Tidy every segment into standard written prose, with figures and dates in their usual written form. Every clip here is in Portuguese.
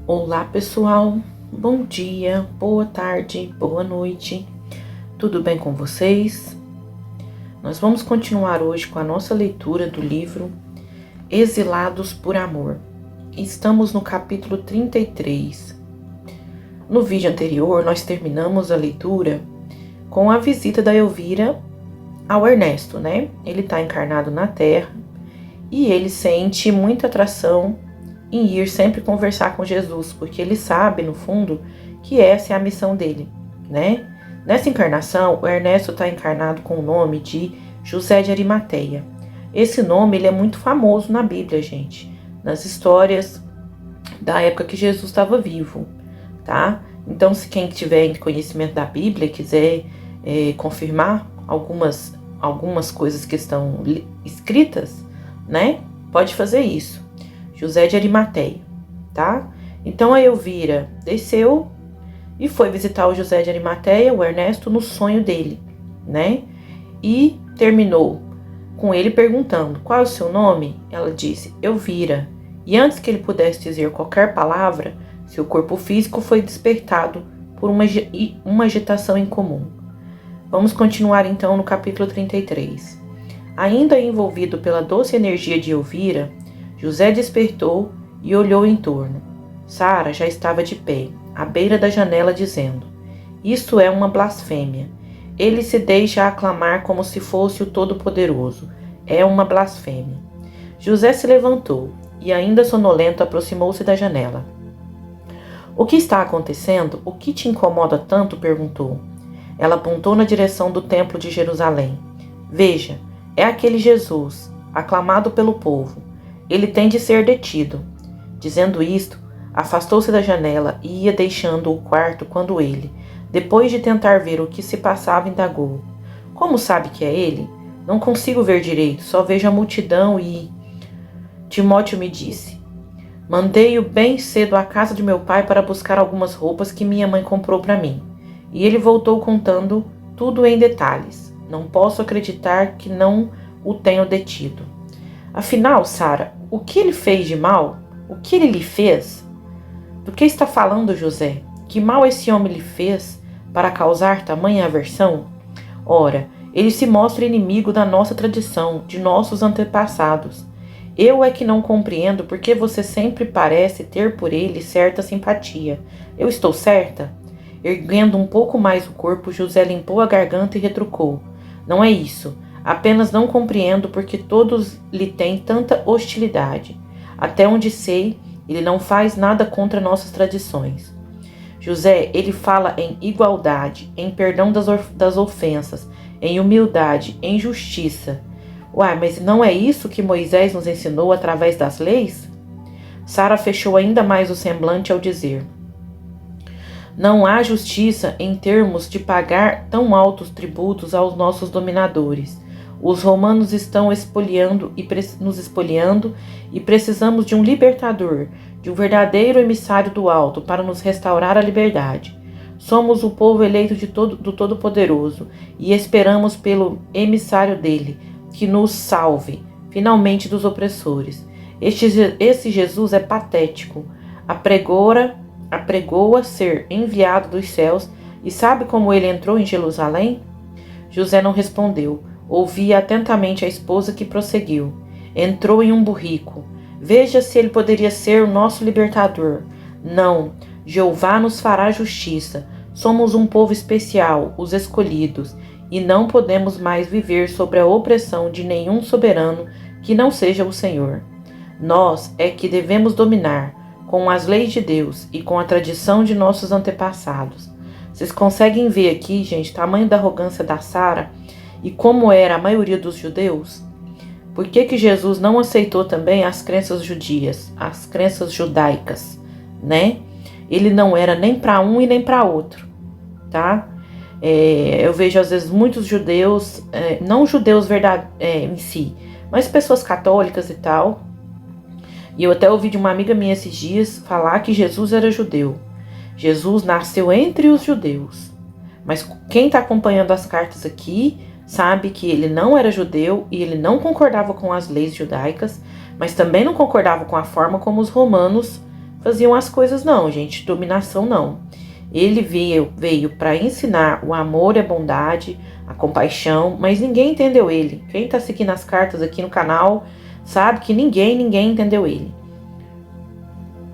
Olá pessoal, bom dia, boa tarde, boa noite, tudo bem com vocês? Nós vamos continuar hoje com a nossa leitura do livro Exilados por Amor. Estamos no capítulo 33. No vídeo anterior nós terminamos a leitura com a visita da Elvira ao Ernesto, né? Ele está encarnado na Terra e ele sente muita atração em ir sempre conversar com Jesus, porque ele sabe, no fundo, que essa é a missão dele, né? Nessa encarnação, o Ernesto está encarnado com o nome de José de Arimateia. Esse nome ele é muito famoso na Bíblia, gente, nas histórias da época que Jesus estava vivo, tá? Então, se quem tiver conhecimento da Bíblia quiser confirmar algumas coisas que estão escritas, né? Pode fazer isso. José de Arimateia, tá? Então a Elvira desceu e foi visitar o José de Arimateia, o Ernesto, no sonho dele, né? E terminou com ele perguntando: qual é o seu nome? Ela disse: Elvira. E antes que ele pudesse dizer qualquer palavra, seu corpo físico foi despertado por uma agitação incomum. Vamos continuar então no capítulo 33. Ainda envolvido pela doce energia de Elvira, José despertou e olhou em torno. Sara já estava de pé, à beira da janela, dizendo: isto é uma blasfêmia. Ele se deixa aclamar como se fosse o Todo-Poderoso. É uma blasfêmia. José se levantou e, ainda sonolento, aproximou-se da janela. O que está acontecendo? O que te incomoda tanto? Perguntou. Ela apontou na direção do templo de Jerusalém. Veja, é aquele Jesus, aclamado pelo povo. Ele tem de ser detido. Dizendo isto, afastou-se da janela e ia deixando o quarto quando ele, depois de tentar ver o que se passava, indagou: como sabe que é ele? Não consigo ver direito, só vejo a multidão e... Timóteo me disse: mandei-o bem cedo à casa de meu pai para buscar algumas roupas que minha mãe comprou para mim. E ele voltou contando tudo em detalhes. Não posso acreditar que não o tenho detido. Afinal, Sara, o que ele fez de mal? O que ele lhe fez? Do que está falando, José? Que mal esse homem lhe fez para causar tamanha aversão? Ora, ele se mostra inimigo da nossa tradição, de nossos antepassados. Eu é que não compreendo porque você sempre parece ter por ele certa simpatia. Eu estou certa? Erguendo um pouco mais o corpo, José limpou a garganta e retrucou: não é isso. Apenas não compreendo porque todos lhe têm tanta hostilidade. Até onde sei, ele não faz nada contra nossas tradições. José, ele fala em igualdade, em perdão das ofensas, em humildade, em justiça. Uai, mas não é isso que Moisés nos ensinou através das leis? Sara fechou ainda mais o semblante ao dizer: não há justiça em termos de pagar tão altos tributos aos nossos dominadores. Os romanos estão nos expoliando e precisamos de um libertador, de um verdadeiro emissário do alto para nos restaurar a liberdade. Somos o povo eleito do Todo-Poderoso e esperamos pelo emissário dele, que nos salve, finalmente, dos opressores. Esse Jesus é patético. Apregou-a ser enviado dos céus e sabe como ele entrou em Jerusalém? José não respondeu. Ouvia atentamente a esposa que prosseguiu. Entrou em um burrico. Veja se ele poderia ser o nosso libertador. Não, Jeová nos fará justiça. Somos um povo especial, os escolhidos, e não podemos mais viver sob a opressão de nenhum soberano que não seja o Senhor. Nós é que devemos dominar, com as leis de Deus e com a tradição de nossos antepassados. Vocês conseguem ver aqui, gente, o tamanho da arrogância da Sara e como era a maioria dos judeus? Por que Jesus não aceitou também as crenças judias, as crenças judaicas, né? Ele não era nem para um e nem para outro, tá? Eu vejo às vezes muitos judeus, não judeus em si, mas pessoas católicas e tal. E eu até ouvi de uma amiga minha esses dias falar que Jesus era judeu. Jesus nasceu entre os judeus. Mas quem está acompanhando as cartas aqui sabe que ele não era judeu e ele não concordava com as leis judaicas, mas também não concordava com a forma como os romanos faziam as coisas não, gente, dominação não. Ele veio para ensinar o amor e a bondade, a compaixão, mas ninguém entendeu ele. Quem está seguindo as cartas aqui no canal sabe que ninguém entendeu ele.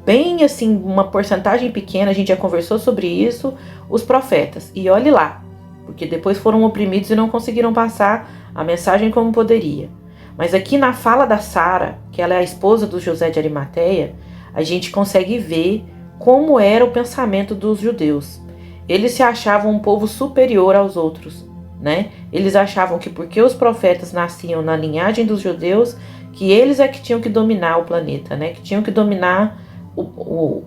Bem assim, uma porcentagem pequena, a gente já conversou sobre isso, os profetas. E olhe lá, porque depois foram oprimidos e não conseguiram passar a mensagem como poderia. Mas aqui na fala da Sara, que ela é a esposa do José de Arimateia, a gente consegue ver como era o pensamento dos judeus. Eles se achavam um povo superior aos outros, né? Eles achavam que porque os profetas nasciam na linhagem dos judeus, que eles é que tinham que dominar o planeta, né? Que tinham que dominar o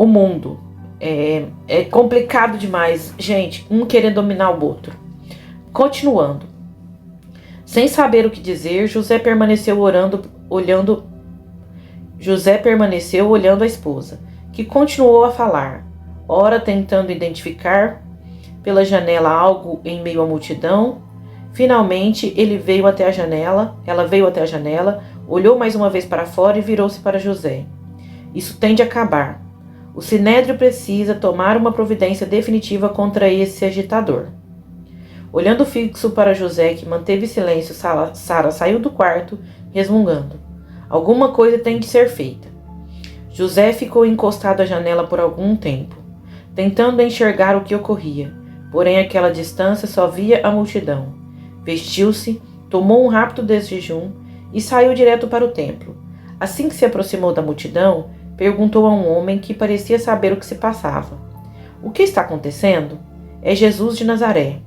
mundo. É complicado demais, gente, um querer dominar o outro. Continuando. Sem saber o que dizer, José permaneceu olhando a esposa, que continuou a falar, ora tentando identificar pela janela algo em meio à multidão. Finalmente, ela veio até a janela, olhou mais uma vez para fora e virou-se para José. Isso tem de acabar. O sinédrio precisa tomar uma providência definitiva contra esse agitador. Olhando fixo para José, que manteve silêncio, Sara saiu do quarto, resmungando. Alguma coisa tem de ser feita. José ficou encostado à janela por algum tempo, tentando enxergar o que ocorria, porém àquela distância só via a multidão. Vestiu-se, tomou um rápido desjejum e saiu direto para o templo. Assim que se aproximou da multidão, perguntou a um homem que parecia saber o que se passava. O que está acontecendo? É Jesus de Nazaré.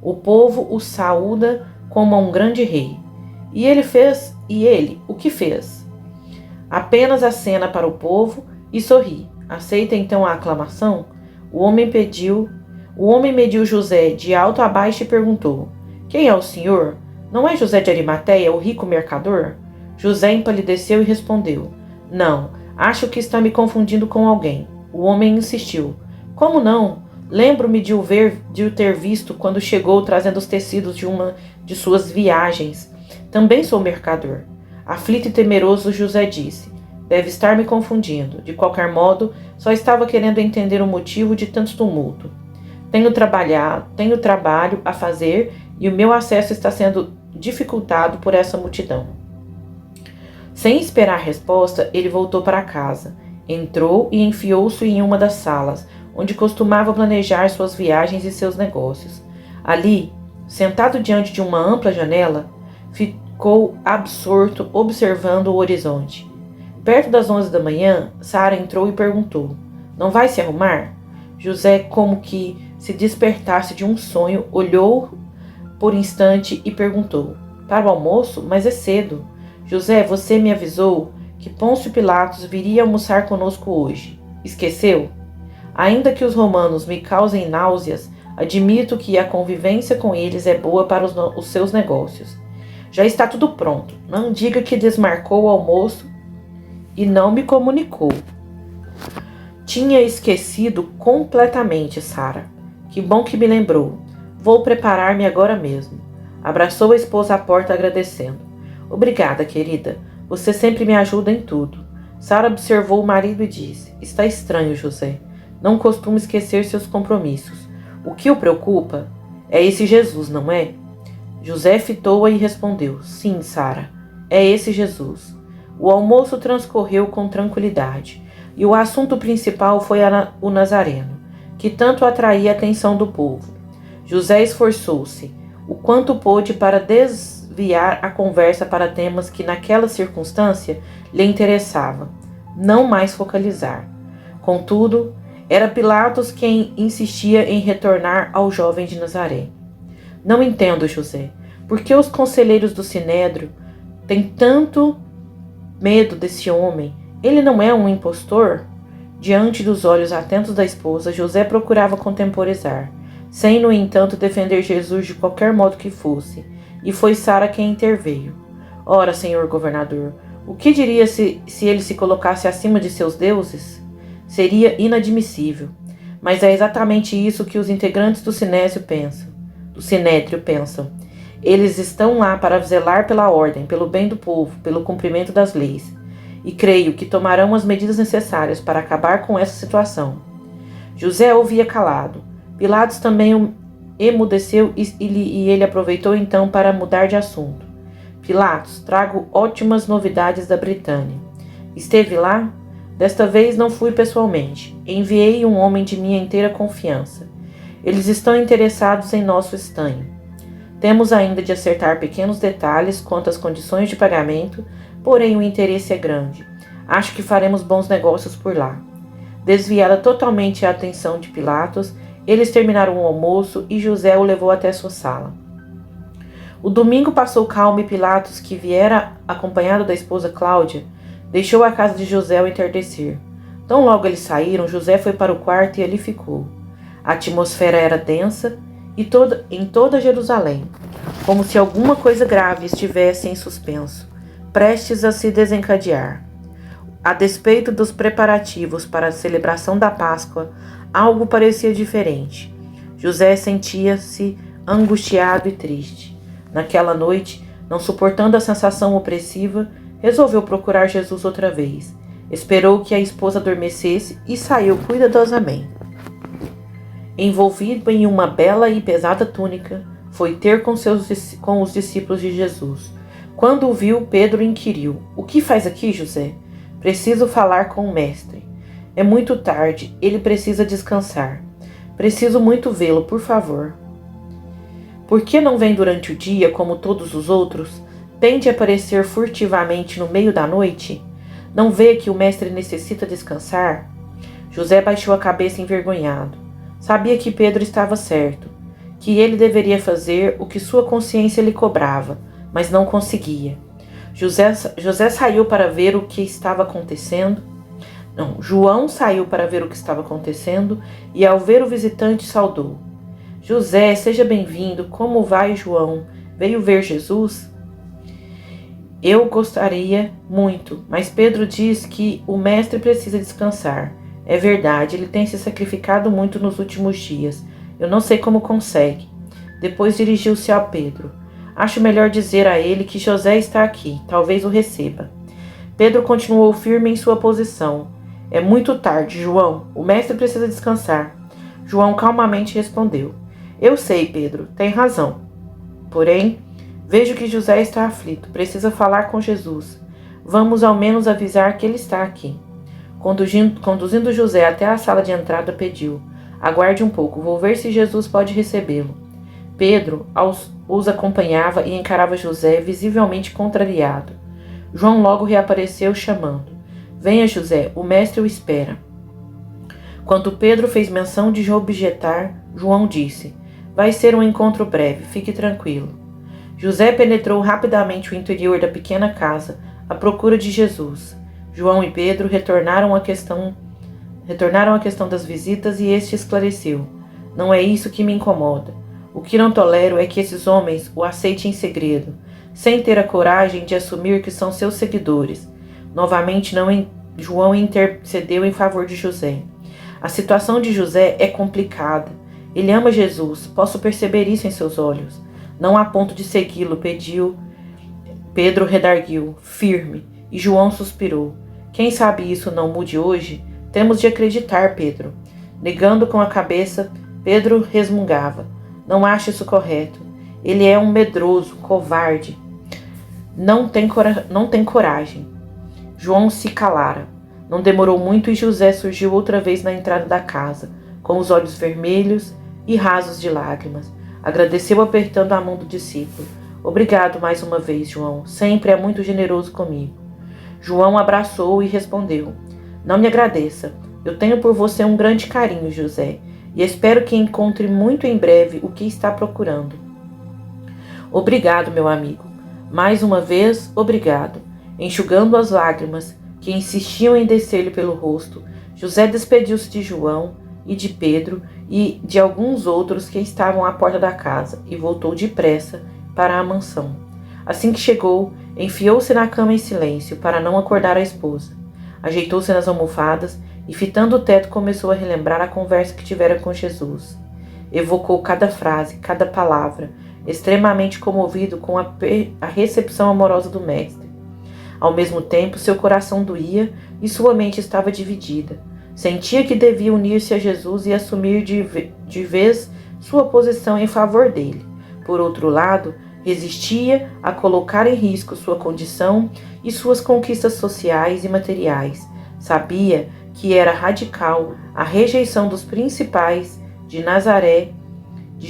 O povo o saúda como a um grande rei. E ele, o que fez? Apenas acena para o povo e sorri. Aceita então a aclamação? O homem mediu José de alto a baixo e perguntou: Quem é o senhor? Não é José de Arimateia, o rico mercador? José empalideceu e respondeu: Não, acho que está me confundindo com alguém. O homem insistiu: Como não? Lembro-me de o ter visto quando chegou trazendo os tecidos de uma de suas viagens. Também sou mercador. Aflito e temeroso, José disse: Deve estar me confundindo. De qualquer modo, só estava querendo entender o motivo de tanto tumulto. Tenho trabalho a fazer e o meu acesso está sendo dificultado por essa multidão. Sem esperar resposta, ele voltou para casa. Entrou e enfiou-se em uma das salas, onde costumava planejar suas viagens e seus negócios. Ali, sentado diante de uma ampla janela, ficou absorto observando o horizonte. Perto das 11 da manhã, Sara entrou e perguntou: Não vai se arrumar? José, como que se despertasse de um sonho, olhou por instante e perguntou: Para o almoço? Mas é cedo. José, você me avisou que Pôncio Pilatos viria almoçar conosco hoje. Esqueceu? Ainda que os romanos me causem náuseas, admito que a convivência com eles é boa para os seus negócios. Já está tudo pronto. Não diga que desmarcou o almoço e não me comunicou. Tinha esquecido completamente, Sara. Que bom que me lembrou. Vou preparar-me agora mesmo. Abraçou a esposa à porta agradecendo. Obrigada, querida. Você sempre me ajuda em tudo. Sara observou o marido e disse: Está estranho, José. Não costumo esquecer seus compromissos. O que o preocupa é esse Jesus, não é? José fitou-a e respondeu: Sim, Sara, é esse Jesus. O almoço transcorreu com tranquilidade, e o assunto principal foi o Nazareno, que tanto atraía a atenção do povo. José esforçou-se o quanto pôde para desviar a conversa para temas que naquela circunstância lhe interessavam, não mais focalizar. Contudo, era Pilatos quem insistia em retornar ao jovem de Nazaré. Não entendo, José, por que os conselheiros do Sinédrio têm tanto medo desse homem? Ele não é um impostor? Diante dos olhos atentos da esposa, José procurava contemporizar, sem, no entanto, defender Jesus de qualquer modo que fosse, e foi Sara quem interveio. Ora, senhor governador, o que diria se ele se colocasse acima de seus deuses? Seria inadmissível. Mas é exatamente isso que os integrantes do Sinédrio pensam. Eles estão lá para zelar pela ordem, pelo bem do povo, pelo cumprimento das leis. e creio que tomarão as medidas necessárias para acabar com essa situação. José ouvia calado. Pilatos também emudeceu e ele aproveitou então para mudar de assunto. Pilatos, trago ótimas novidades da Britânia. Esteve lá? Desta vez não fui pessoalmente. Enviei um homem de minha inteira confiança. Eles estão interessados em nosso estanho. Temos ainda de acertar pequenos detalhes quanto às condições de pagamento, porém o interesse é grande. Acho que faremos bons negócios por lá. Desviada totalmente a atenção de Pilatos, eles terminaram o almoço e José o levou até sua sala. O domingo passou calmo e Pilatos, que viera acompanhado da esposa Cláudia, deixou a casa de José ao entardecer. Tão logo eles saíram, José foi para o quarto e ali ficou. A atmosfera era densa em toda Jerusalém, como se alguma coisa grave estivesse em suspenso, prestes a se desencadear. A despeito dos preparativos para a celebração da Páscoa, algo parecia diferente. José sentia-se angustiado e triste. Naquela noite, não suportando a sensação opressiva, resolveu procurar Jesus outra vez. Esperou que a esposa adormecesse e saiu cuidadosamente. Envolvido em uma bela e pesada túnica, foi ter com os discípulos de Jesus. Quando o viu, Pedro inquiriu: "O que faz aqui, José?" "Preciso falar com o mestre." "É muito tarde, ele precisa descansar." "Preciso muito vê-lo, por favor." "Por que não vem durante o dia, como todos os outros? Tende a aparecer furtivamente no meio da noite? Não vê que o mestre necessita descansar?" José baixou a cabeça envergonhado. Sabia que Pedro estava certo, que ele deveria fazer o que sua consciência lhe cobrava, mas não conseguia. José saiu para ver o que estava acontecendo. João saiu para ver o que estava acontecendo e, ao ver o visitante, saudou. "José, seja bem-vindo. Como vai, João? Veio ver Jesus?" "Eu gostaria muito, mas Pedro diz que o mestre precisa descansar." "É verdade, ele tem se sacrificado muito nos últimos dias. Eu não sei como consegue." Depois dirigiu-se a Pedro. "Acho melhor dizer a ele que José está aqui. Talvez o receba." Pedro continuou firme em sua posição. "É muito tarde, João. O mestre precisa descansar." João calmamente respondeu: "Eu sei, Pedro, tem razão. Porém, vejo que José está aflito. Precisa falar com Jesus. Vamos ao menos avisar que ele está aqui." Conduzindo José até a sala de entrada, pediu: "Aguarde um pouco, vou ver se Jesus pode recebê-lo." Pedro os acompanhava e encarava José, visivelmente contrariado. João logo reapareceu, chamando: "Venha, José, o mestre o espera." Quando Pedro fez menção de objetar, João disse: "Vai ser um encontro breve, fique tranquilo." José penetrou rapidamente o interior da pequena casa, à procura de Jesus. João e Pedro retornaram à questão das visitas e este esclareceu: "Não é isso que me incomoda. O que não tolero é que esses homens o aceitem em segredo, sem ter a coragem de assumir que são seus seguidores." Novamente, João intercedeu em favor de José. "A situação de José é complicada. Ele ama Jesus, posso perceber isso em seus olhos. Não há ponto de segui-lo", pediu. Pedro redarguiu, firme, e João suspirou: "Quem sabe isso não mude hoje? Temos de acreditar, Pedro." Negando com a cabeça, Pedro resmungava: "Não acho isso correto. Ele é um medroso, covarde. Não tem coragem." João se calara. Não demorou muito e José surgiu outra vez na entrada da casa, com os olhos vermelhos e rasos de lágrimas. Agradeceu apertando a mão do discípulo. "Obrigado mais uma vez, João. Sempre é muito generoso comigo." João abraçou-o e respondeu: "Não me agradeça. Eu tenho por você um grande carinho, José, e espero que encontre muito em breve o que está procurando." "Obrigado, meu amigo. Mais uma vez, obrigado." Enxugando as lágrimas que insistiam em descer-lhe pelo rosto, José despediu-se de João e de Pedro e de alguns outros que estavam à porta da casa e voltou depressa para a mansão. Assim que chegou, enfiou-se na cama em silêncio para não acordar a esposa. Ajeitou-se nas almofadas e, fitando o teto, começou a relembrar a conversa que tivera com Jesus. Evocou cada frase, cada palavra, extremamente comovido com a recepção amorosa do mestre. Ao mesmo tempo, seu coração doía e sua mente estava dividida. Sentia que devia unir-se a Jesus e assumir de vez sua posição em favor dele. Por outro lado, resistia a colocar em risco sua condição e suas conquistas sociais e materiais. Sabia que era radical a rejeição dos principais de Nazaré, de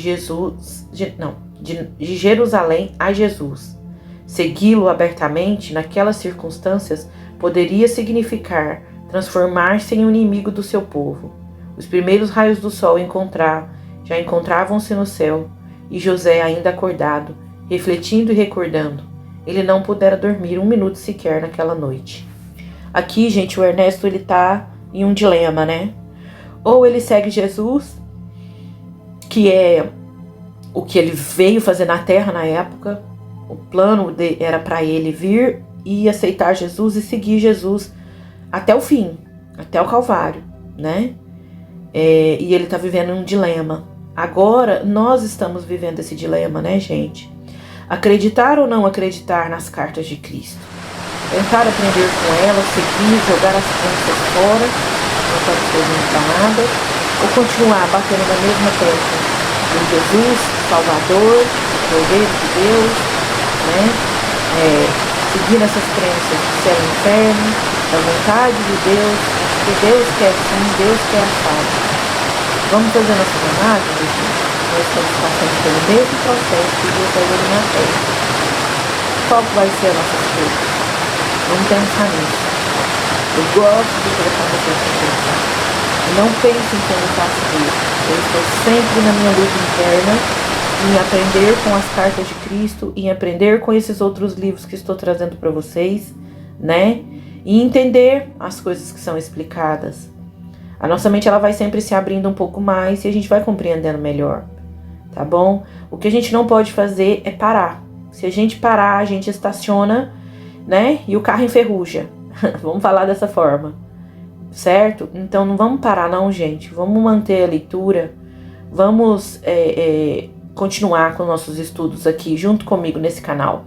Jerusalém a Jesus. Segui-lo abertamente naquelas circunstâncias poderia significar transformar-se em um inimigo do seu povo. Os primeiros raios do sol já encontravam-se no céu, e José, ainda acordado, refletindo e recordando, ele não pudera dormir um minuto sequer naquela noite. Aqui, gente, o Ernesto ele tá em um dilema, né? Ou ele segue Jesus, que é o que ele veio fazer na terra na época. O plano era para ele vir e aceitar Jesus e seguir Jesus até o fim, até o Calvário, né? E ele tá vivendo um dilema. Agora, nós estamos vivendo esse dilema, né, gente? Acreditar ou não acreditar nas cartas de Cristo? Tentar aprender com elas, seguir, jogar as crenças fora, não estamos servindo para nada, ou continuar batendo na mesma tecla em Jesus, Salvador, Cordeiro de Deus, né? Seguir essas crenças de céu e inferno, da vontade de Deus, que Deus quer sim, Deus quer assado. Vamos fazer nossa jornada, gente? Nós estamos passando pelo mesmo processo que Deus faz ali na terra. Qual vai ser a nossa escolha? Vamos pensar nisso. Eu gosto de colocar vocês para pensar. Não pensem como eu faço isso. Eu estou sempre na minha luta interna em aprender com as cartas de Cristo, em aprender com esses outros livros que estou trazendo para vocês, né? E entender as coisas que são explicadas. A nossa mente ela vai sempre se abrindo um pouco mais e a gente vai compreendendo melhor, tá bom? O que a gente não pode fazer é parar. Se a gente parar, a gente estaciona, né? E o carro enferruja. Vamos falar dessa forma, certo? Então não vamos parar não, gente. Vamos manter a leitura. Vamos continuar com nossos estudos aqui junto comigo nesse canal,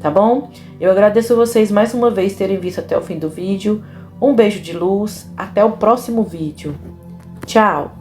tá bom? Eu agradeço vocês mais uma vez terem visto até o fim do vídeo. Um beijo de luz. Até o próximo vídeo. Tchau!